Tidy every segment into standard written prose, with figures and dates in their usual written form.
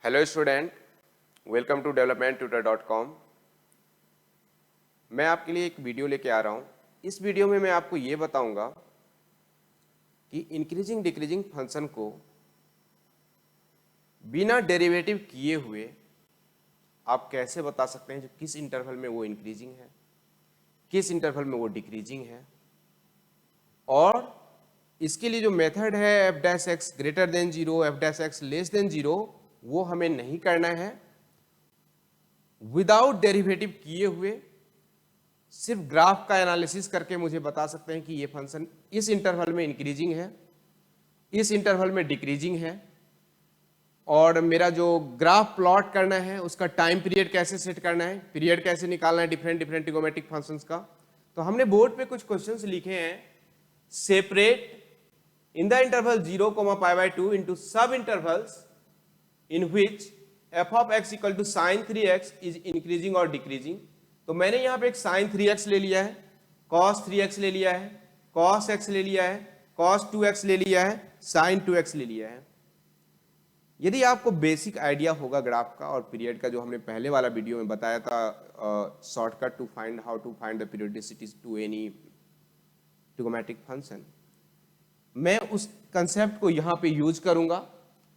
Hello student, welcome to developmenttutor.com। मैं आपके लिए एक वीडियो लेके आ रहा हूँ। इस वीडियो में मैं आपको ये बताऊंगा कि इंक्रीजिंग डिक्रीजिंग फंक्शन को बिना डेरिवेटिव किए हुए आप कैसे बता सकते हैं जो किस इंटरवल में वो इंक्रीजिंग है, किस इंटरवल में वो डिक्रीजिंग है। और इसके लिए जो मेथड है F dash x greater than zero, F dash x less than zero, वो हमें नहीं करना है। विदाउट डेरिवेटिव किए हुए सिर्फ ग्राफ का एनालिसिस करके मुझे बता सकते हैं कि ये फंक्शन इस इंटरवल में इंक्रीजिंग है, इस इंटरवल में डिक्रीजिंग है। और मेरा जो ग्राफ प्लॉट करना है उसका टाइम पीरियड कैसे सेट करना है, पीरियड कैसे निकालना है डिफरेंट डिफरेंट ट्रिगोमेट्रिक फंक्शंस का। तो हमने बोर्ड पे कुछ क्वेश्चंस लिखे हैं। Separate in the interval 0, π/2 into सब intervals in which f of x equal to sin 3x is increasing or decreasing। तो मैंने यहां पे एक sin 3x ले लिया है, cos 3x ले लिया है, cos x ले लिया है, cos 2x ले लिया है, sin 2x ले लिया है। यदि आपको बेसिक आइडिया होगा ग्राफ का और पीरियड का, जो हमने पहले वाला वीडियो में बताया था, shortcut to find how to find the periodicity to any trigonometric function, मैं उस कंसेप्ट को यहां पे यूज करूंगा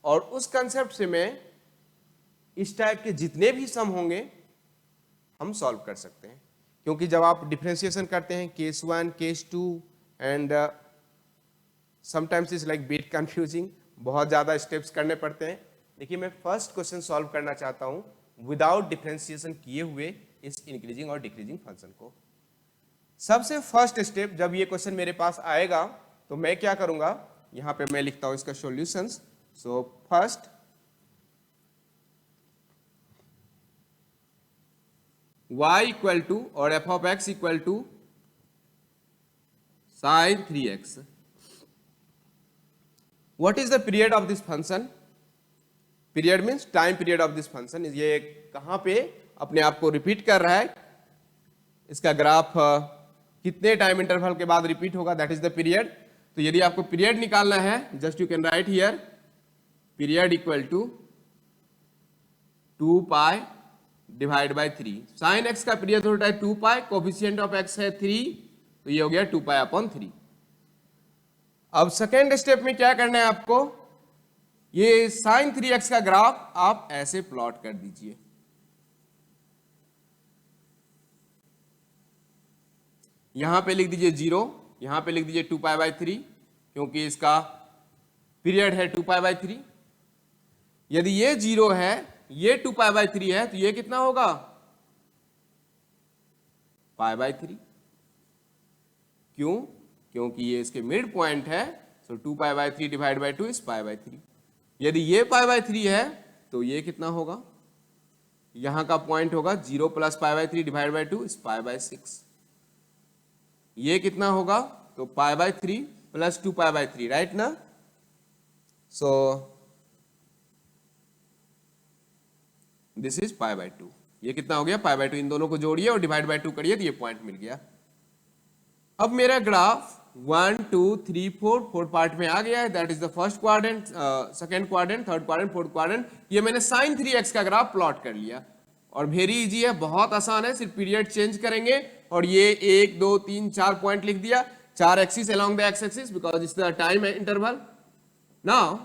और उस कंसेप्ट से मैं इस टाइप के जितने भी सम होंगे हम सॉल्व कर सकते हैं। क्योंकि जब आप डिफरेंशिएशन करते हैं case 1, case 2 and sometimes is like bit confusing, बहुत ज़्यादा स्टेप्स करने पड़ते हैं। देखिए, मैं फर्स्ट क्वेश्चन सॉल्व करना चाहता हूं विदाउट डिफरेंशिएशन किए हुए इस इंक्रीजिंग और डिक्रीजिंग फंक्शन को। सबसे फर्स्ट स्टेप, जब ये क्वेश्चन मेरे पास आएगा तो मैं क्या करूंगा, यहां पे मैं लिखता हूं इसका solutions. So first y equal to और f of x equal to sin 3x। What is the period of this function? Period means time period of this function। ये कहां पे अपने आप को रिपीट कर रहा है, इसका ग्राफ कितने टाइम इंटरवल के बाद रिपीट होगा, दैट इज द पीरियड। तो यदि आपको पीरियड निकालना है, just you can write here period equal to 2π divide by 3। Sine x का पीरियड होता है 2π, कोफिशिएंट ऑफ एक्स है 3, तो ये हो गया 2π/3। अब सेकेंड स्टेप में क्या करना है आपको, ये साइन 3x का ग्राफ आप ऐसे प्लॉट कर दीजिए। यहां पे लिख दीजिए 0, यहां पे लिख दीजिए 2π/3, क्योंकि इसका पीरियड है 2π/3। यदि ये 0 है, ये 2π/3 है, तो ये कितना होगा, π/3। क्यों? क्योंकि ये इसके मिड पॉइंट है। सो 2π/3 डिवाइड बाय 2 इज π/3। यदि ये π/3 है तो ये कितना होगा, यहां का पॉइंट होगा 0 + π/3 डिवाइड बाय 2 इज π/6। ये कितना होगा, तो π/3 + 2π/3, राइट ना। So this is π/2। ये कितना हो गया, π/2। इन दोनों को जोड़िए और डिवाइड बाय 2 करिए तो ये पॉइंट मिल गया। अब मेरा ग्राफ 1, 2, 3, 4 पार्ट में आ गया है। That is the first quadrant, second quadrant, third quadrant, fourth quadrant. ये मैंने sin 3x का ग्राफ प्लॉट कर लिया और वेरी इजी है, बहुत आसान है। सिर्फ पीरियड चेंज करेंगे और ये 1, 2, 3, 4 पॉइंट लिख दिया, 4 axis along the x axis because it's the time interval. Now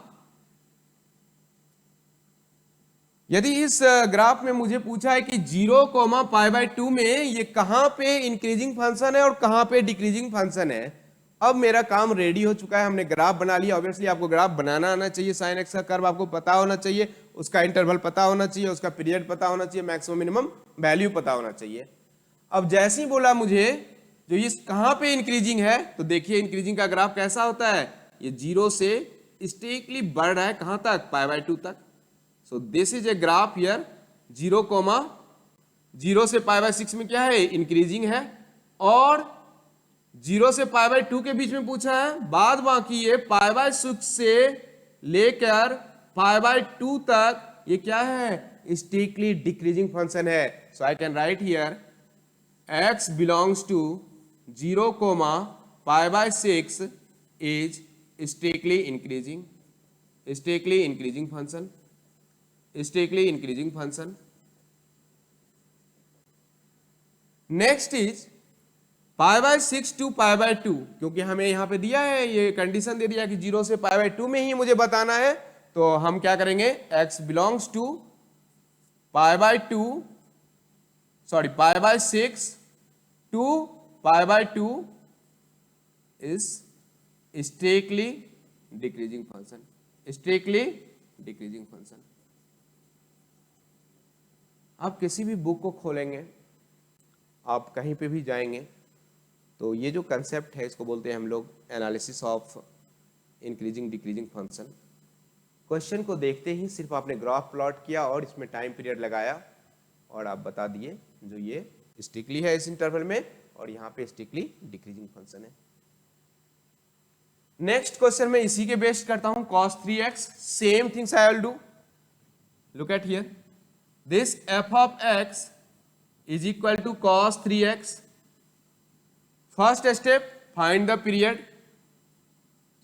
यदि इस ग्राफ में मुझे पूछा है कि 0, π/2 में ये कहां पे इंक्रीजिंग फंक्शन है और कहां पे डिक्रीजिंग फंक्शन है, अब मेरा काम रेडी हो चुका है। हमने ग्राफ बना लिया। ऑब्वियसली आपको ग्राफ बनाना आना चाहिए, साइन एक्स का कर्व आपको पता होना चाहिए, उसका इंटरवल पता होना चाहिए, उसका पीरियड पता होना चाहिए, मैक्सिमम मिनिमम वैल्यू पता होना चाहिए। अब जैसे ही बोला मुझे जो ये कहां पे इंक्रीजिंग है, तो देखिए इंक्रीजिंग का ग्राफ कैसा होता है, ये 0 से स्टेकली बढ़ रहा है कहां तक, π/2 तक। सो this is a graph here 0 से π/6 में क्या है, इंक्रीजिंग है। और 0 से π/2 के बीच में पूछा है, बाद बाकी ये π/6 से लेकर π/2 तक ये क्या है, स्टेकली डिक्रीजिंग फंक्शन है। So I can write here x belongs to 0, π/6 is strictly increasing function. strictly increasing function. Next is π/6 to π/2, क्योंकि हमें यहां पे दिया है, ये कंडीशन दे दिया कि 0 से π/2 में ही मुझे बताना है, तो हम क्या करेंगे, x belongs to π/6 to π/2 is strictly decreasing function, strictly decreasing function. आप किसी भी बुक को खोलेंगे, आप कहीं पे भी जाएंगे, तो ये जो कंसेप्ट है इसको बोलते हैं हम लोग analysis of increasing decreasing function. Question को देखते ही सिर्फ आपने ग्राफ प्लॉट किया और इसमें टाइम पीरियड लगाया और आप बता दिए जो ये स्ट्रिक्टली है इस इंटरवल में और यहाँ पे स्ट्रिक्टली डिक्रीजिंग फंक्शन है। नेक्स्ट क्वेश्चन में इसी के बेस्ड करता हूं, cos 3x, same things I will do. Look at here, this f of x is equal to cos 3x. First step, find the period.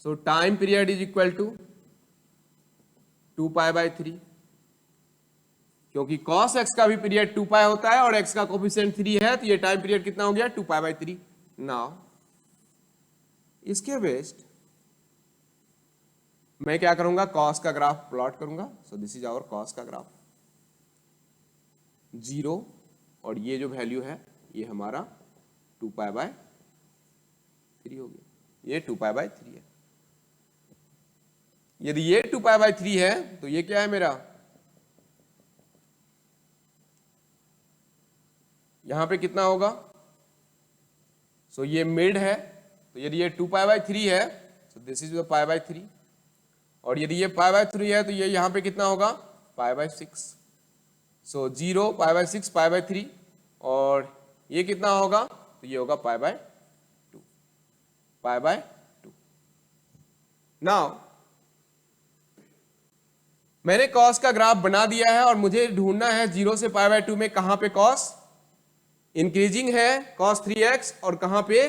So time period is equal to 2π/3, क्योंकि cos x का भी period 2π होता है और x का coefficient 3 है, तो ये टाइम पीरियड कितना हो गया, 2π/3। नाउ इसके बेस्ड मैं क्या करूंगा, cos का ग्राफ प्लॉट करूंगा। So this is our cos का ग्राफ, 0 और ये जो वैल्यू है ये हमारा 2π/3 हो गया, ये 2π/3 है। यदि ये 2π/3 है तो ये क्या है मेरा, यहां पे कितना होगा, सो ये मिड है, तो यदि ये 2π/3 है तो दिस इज द π/3, और यदि ये π/3 है तो ये यहां पे कितना होगा, π/6। सो 0, π/6, π/3, और ये कितना होगा, तो ये होगा π/2, π/2। नाउ मैंने cos का ग्राफ बना दिया है और मुझे ढूंढना है 0 से π/2 में कहां पे cos इंक्रीजिंग है, cos 3x, और कहां पे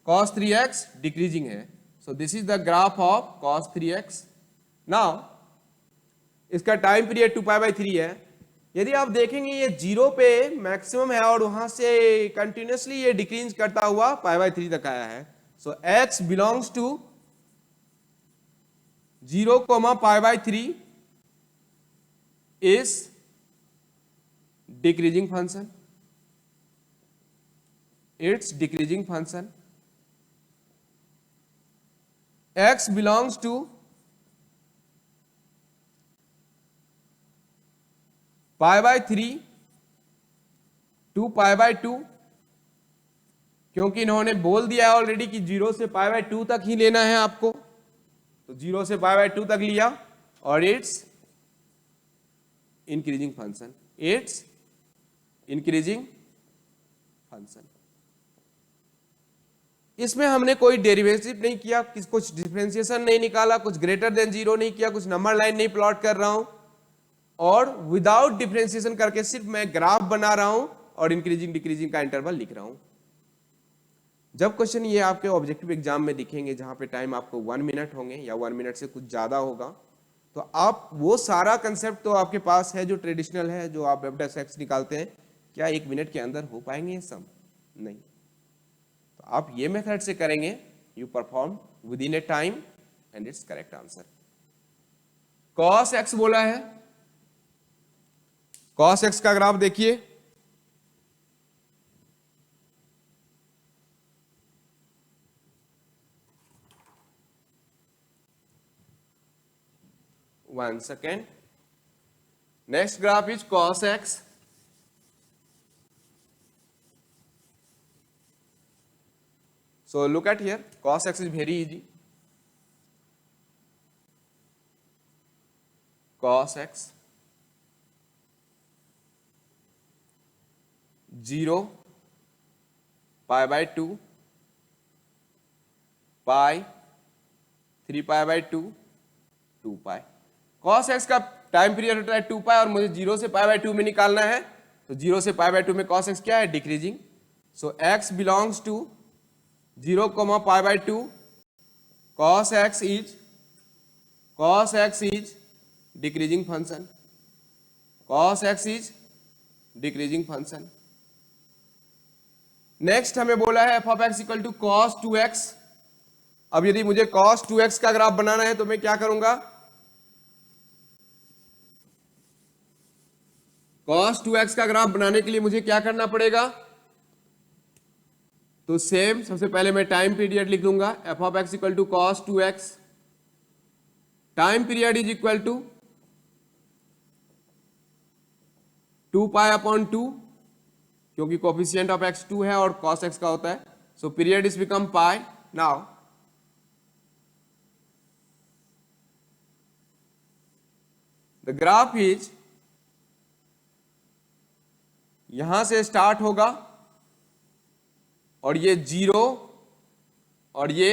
cos 3x डिक्रीजिंग है। सो this is the graph of cos 3x। Now इसका टाइम पीरियड 2π/3 है। यदि आप देखेंगे ये 0 पे मैक्सिमम है और वहां से कंटिन्यूसली ये डिक्रीज करता हुआ π/3 तक आया है। So x belongs to 0, π/3 is decreasing function, it's decreasing function. x belongs to π/3 to π/2, क्योंकि इन्होंने बोल दिया ऑलरेडी कि 0 से π/2 तक ही लेना है आपको, तो 0 से π/2 तक लिया और it's increasing function, it's increasing function. इसमें हमने कोई डेरिवेटिव नहीं किया, कुछ डिफरेंशिएशन नहीं निकाला, कुछ ग्रेटर देन 0 नहीं किया, कुछ नंबर लाइन नहीं प्लॉट कर रहा हूं, और विदाउट डिफरेंशिएशन करके सिर्फ मैं ग्राफ बना रहा हूं और इंक्रीजिंग डिक्रीजिंग का इंटरवल लिख रहा हूं। जब क्वेश्चन ये आपके ऑब्जेक्टिव एग्जाम में दिखेंगे जहां पे टाइम आपको 1 मिनट होंगे या 1 मिनट से कुछ ज्यादा होगा, तो आप वो सारा कंसेप्ट तो आपके पास है जो ट्रेडिशनल है, जो आप f(x) निकालते हैं, क्या 1 मिनट के अंदर हो पाएंगे ये सम? नहीं। तो आप ये मेथड से करेंगे, you perform with in A time and it's correct answer. cos x बोला है, cos x का ग्राफ देखिए, one second. Next graph is cos x। So look at here, cos x is very easy. Cos x 0 π/2 pi 3π/2 2π। cos x का time period होता है 2π और मुझे 0 से π/2 में निकालना है, तो 0 से π/2 में cos x क्या है, decreasing. So x belongs to 0, π/2, cos x is decreasing function, cos x is decreasing function. Next हमें बोला है f of x equal to cos 2x। अब यदि मुझे cos 2x का ग्राफ बनाना है तो मैं क्या करूंगा, cos 2x का ग्राफ बनाने के लिए मुझे क्या करना पड़ेगा, तो सेम सबसे पहले मैं टाइम पीरियड लिख लूंगा, f of x equal to cos 2x, time period is equal to 2 pi upon 2, क्योंकि कोफिशिएंट ऑफ x 2 है और cos x का होता है, so period is become pi. Now the graph is, यहां से स्टार्ट होगा और ये 0 और ये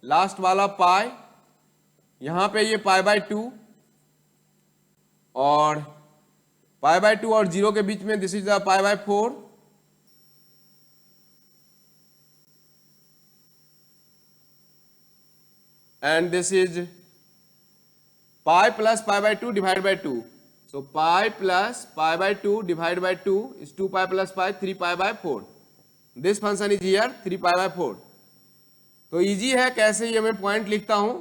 लास्ट वाला पाई, यहां पे ये पाई बाय 2 और पाई बाय 2 और 0 के बीच में this is the pi by 4, and this is pi plus pi by 2 divide by 2, so pi plus pi by 2 divide by 2 is 2 pi plus pi 3 pi by 4, this function is here 3 pi by 4। तो easy है, कैसे ये मैं point लिखता हूं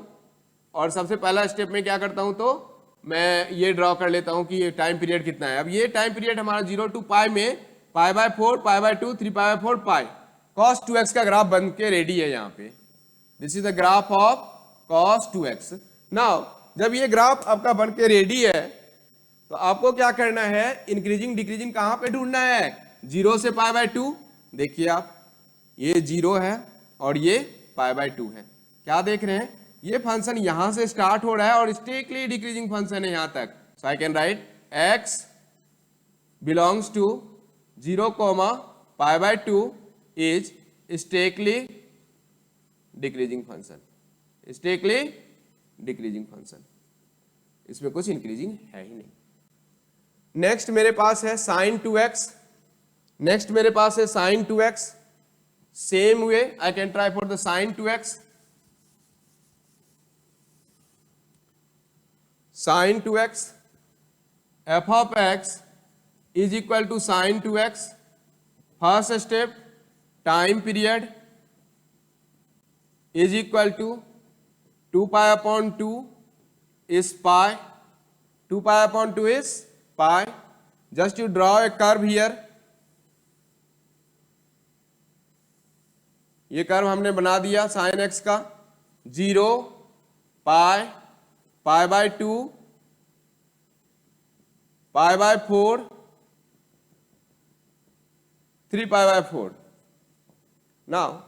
और सबसे पहला स्टेप में क्या करता हूं, तो मैं ये ड्रॉ कर लेता हूं कि ये टाइम पीरियड कितना है। अब ये टाइम पीरियड हमारा 0 टू पाई में पाई by 4, pi by 2, 3 pi by 4 pi, cos 2x का ग्राफ बन के रेडी है यहाँ पे, this is the graph of cos 2x। Now जब ये ग्राफ आपका बन के रेडी है तो आपको क्या करना है, इंक्रीजिंग डिक्रीजिंग कहां पे ढूंढना है, 0 से पाई बाय 2, देखिए आप ये 0 है और ये पाई बाय 2 है, क्या देख रहे हैं, ये फंक्शन यहां से स्टार्ट हो रहा है और स्ट्रिक्टली डिक्रीजिंग फंक्शन है यहां तक, so I can write x belongs to 0, pi by 2 is strictly decreasing function, strictly decreasing function, इसमें कुछ इंक्रीजिंग है ही नहीं। नेक्स्ट मेरे पास है sin 2x, नेक्स्ट मेरे पास है sin 2x, same way I can try for the sin 2x, sin 2x, f of x is equal to sin 2x, first step time period is equal to 2 pi upon 2 is pi, 2 pi upon 2 is pi, just you draw a curve here, ये curve हमने बना दिया sin x का, 0 pi, pi by 2, pi by 4, 3 pi by 4। Now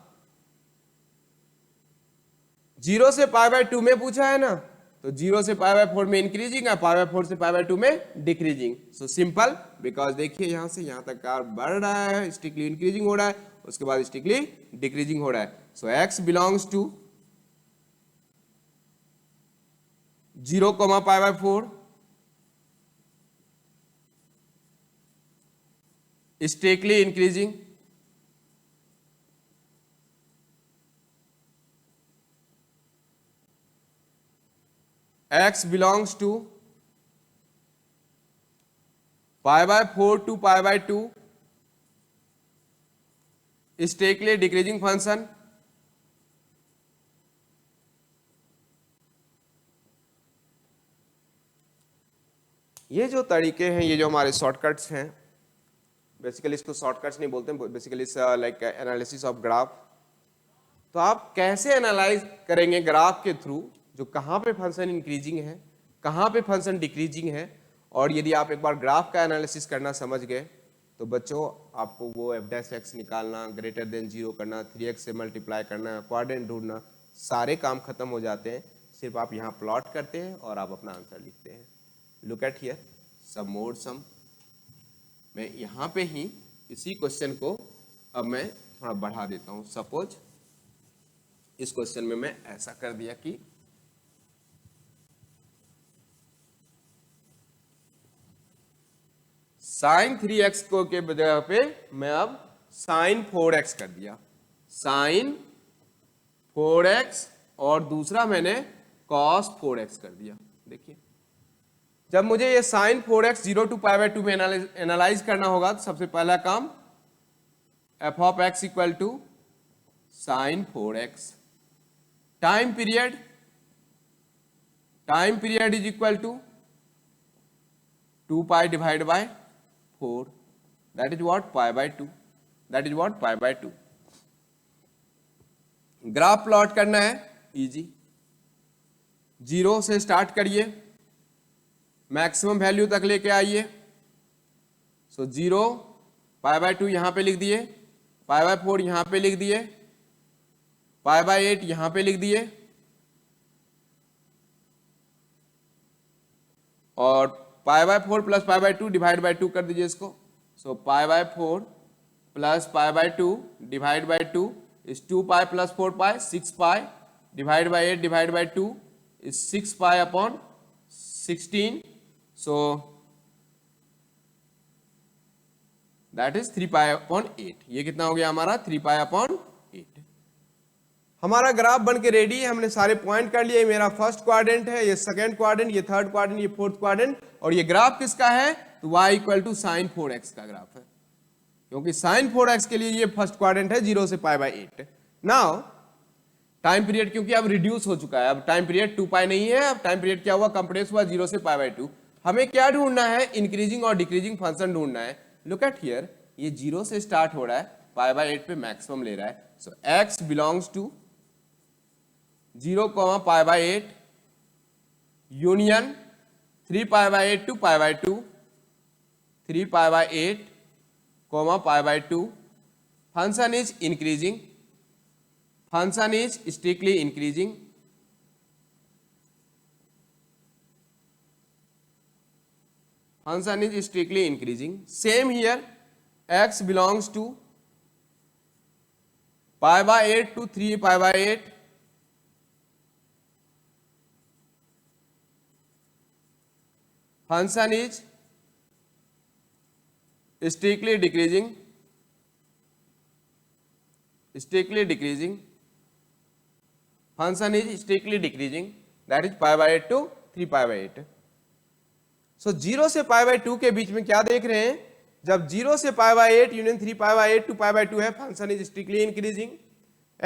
0 से pi by 2 में पूछा है ना, तो 0 से पाई बाय 4 में इंक्रीजिंग है, पाई बाय 4 से पाई बाय 2 में डिक्रीजिंग, सो सिंपल, बिकॉज देखिए यहां से यहां तक कर्व बढ़ रहा है, स्ट्रिक्टली इंक्रीजिंग हो रहा है, उसके बाद स्ट्रिक्टली डिक्रीजिंग हो रहा है, so x belongs to 0, pi by 4, strictly increasing, x belongs to pi by 4 to pi by 2, strictly decreasing function, ये जो तरीके हैं, ये जो हमारे शॉर्टकट्स हैं, बेसिकली इसको शॉर्टकट्स नहीं बोलते, basically like analysis of graph. तो आप कैसे एनालाइज करेंगे ग्राफ के थ्रू, जो कहाँ पे फंक्शन इंक्रीजिंग है, कहाँ पे फंक्शन डिक्रीजिंग है, और यदि आप एक बार ग्राफ का एनालिसिस करना समझ गए तो बच्चों आपको वो f' निकालना, ग्रेटर देन 0 करना, 3x से मल्टीप्लाई करना, क्वाड्रेंट ढूंढना, सारे काम खत्म हो जाते हैं, सिर्फ आप यहाँ प्लॉट करते हैं और आप अपना आंसर लिखते हैं। Look at here sum mod sum, मैं यहाँ पे ही इसी क्वेश्चन को अब मैं थोड़ा बढ़ा देता हूँ। सपोज इस क्वेश्चन में मैं ऐसा कर दिया कि sin 3x को के जगह पे मैं अब sin 4x कर दिया, sin 4x, और दूसरा मैंने cos 4x कर दिया। देखिए जब मुझे ये sign 4x 0 to pi by 2 में एनालाइज करना होगा तो सबसे पहला काम f of x equal to sine 4x, time period is equal to 2 pi divide by 4, that is what pi by 2, that is what pi by 2। Graph plot करना है, easy, 0 से स्टार्ट करिए, मैक्सिमम वैल्यू तक लेके आइए। सो 0 pi by 2 यहां पे लिख दिए, पाई बाय 4 यहां पे लिख दिए, पाई बाय 8 यहां पे लिख दिए, और pi by 4 plus pi by 2 divide by 2 कर दीजिए इसको। So pi by 4 plus pi by 2 divide by 2 is 2 pi plus 4 pi, 6 pi divide by 8 divide by 2 is 6 pi upon 16, so that is 3 pi upon 8। ये कितना हो गया हमारा 3 pi upon 8। हमारा graph बन के रेडी है, हमने सारे पॉइंट कर लिए। मेरा फर्स्ट क्वाड्रेंट है, ये सेकंड क्वाड्रेंट, ये थर्ड क्वाड्रेंट, ये फोर्थ क्वाड्रेंट, और ये ग्राफ किसका है तो y equal to sine 4x का ग्राफ है, क्योंकि साइन 4x के लिए ये फर्स्ट क्वाड्रेंट है 0 से pi by 8। Now time period क्योंकि अब रिड्यूस हो चुका है, अब टाइम पीरियड 2 पाई नहीं है, अब टाइम पीरियड क्या हुआ, कंप्रेस हुआ 0 से पाई बाय 2। हमें क्या ढूंढना है, इंक्रीजिंग और डिक्रीजिंग फंक्शन ढूंढना है। लुक एट हियर, ये 0 से स्टार्ट हो रहा है, पाई बाय 8 पे मैक्सिमम ले रहा है। So x belongs to 0 pi by 8 union 3 pi by 8 to pi by 2, 3 pi by 8 pi by 2। Function is increasing, function is strictly increasing, function is strictly increasing। Same here, x belongs to pi by 8 to 3 pi by 8, function is strictly decreasing, strictly decreasing, function is strictly decreasing, that is pi by 8 to 3 pi by 8। सो 0 से pi by 2 के बीच में क्या देख रहे हैं, जब 0 से pi by 8 union 3 pi by 8 to pi by 2 है, function is strictly increasing.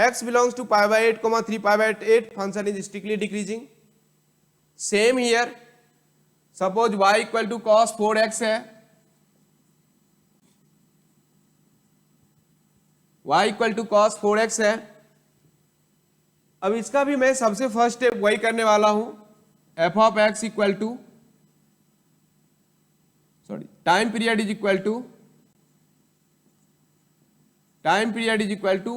x belongs to pi by 8 3 pi by 8, function is strictly decreasing. Same here, suppose y equal to cos 4x है, y equal to cos 4x है। अब इसका भी मैं सबसे first step वही करने वाला हूं, f of x equal to time period is equal to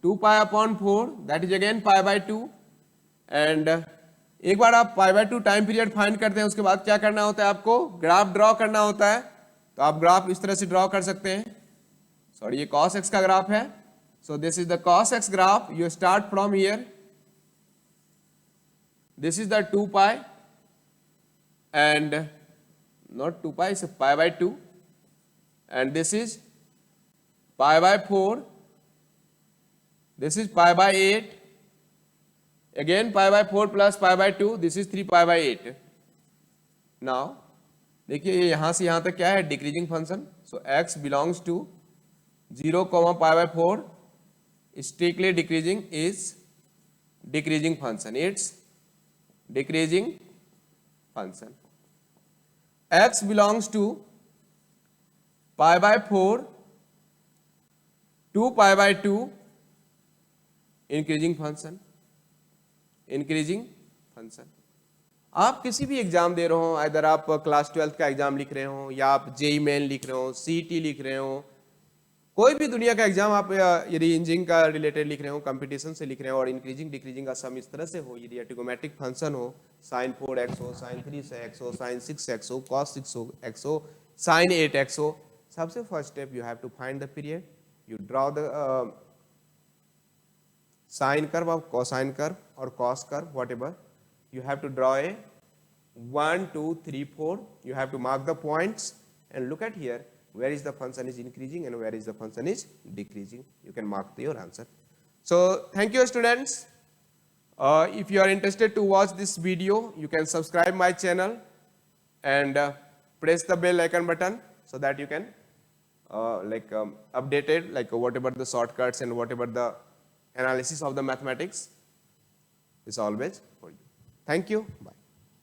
2 pi upon 4, that is again pi by 2। And एक बार आप pi by 2 time period find करते हैं, उसके बाद क्या करना होता है, आपको ग्राफ ड्रॉ करना होता है। तो आप ग्राफ इस तरह से ड्रॉ कर सकते हैं। सॉरी, ये cos x का ग्राफ है। सो this is the cos x graph, you start from here, this is the 2 pi and not 2 pi, it's a pi by 2, and this is pi by 4, this is pi by 8, again pi by 4 plus pi by 2, this is 3 pi by 8। now देखिए यहां से यहां तक क्या है, decreasing function. So x belongs to 0 pi by 4 strictly decreasing is decreasing function, it's decreasing function। x belongs to pi by 4 2 pi by 2 increasing function, increasing function। आप किसी भी एग्जाम दे रहे हो, इधर आप क्लास 12 का एग्जाम लिख रहे हो, या आप जेई मेन लिख रहे हो, सीईटी लिख रहे हो, कोई भी दुनिया का एग्जाम आप यदि इंजीनियरिंग का रिलेटेड लिख रहे हो, कंपटीशन से लिख रहे हो, और इंक्रीजिंग डिक्रीजिंग का सम इस तरह से हो, यदि ट्रिगोमेट्रिक फंक्शन हो, sin 4x हो, sin 3x हो, sin 6x हो, cos 6x हो, sin 8x हो, सबसे first step you have to find the period, you draw the sine curve और कोसाइन कर्व और cos curve, whatever, you have to draw a 1 2 3 4, you have to mark the points and look at here where is the function is increasing and where is the function is decreasing. You can mark your answer. So thank you students. If you are interested to watch this video, you can subscribe my channel and press the bell icon button so that you can updated whatever the shortcuts and whatever the analysis of the mathematics is always for you. Thank you. Bye.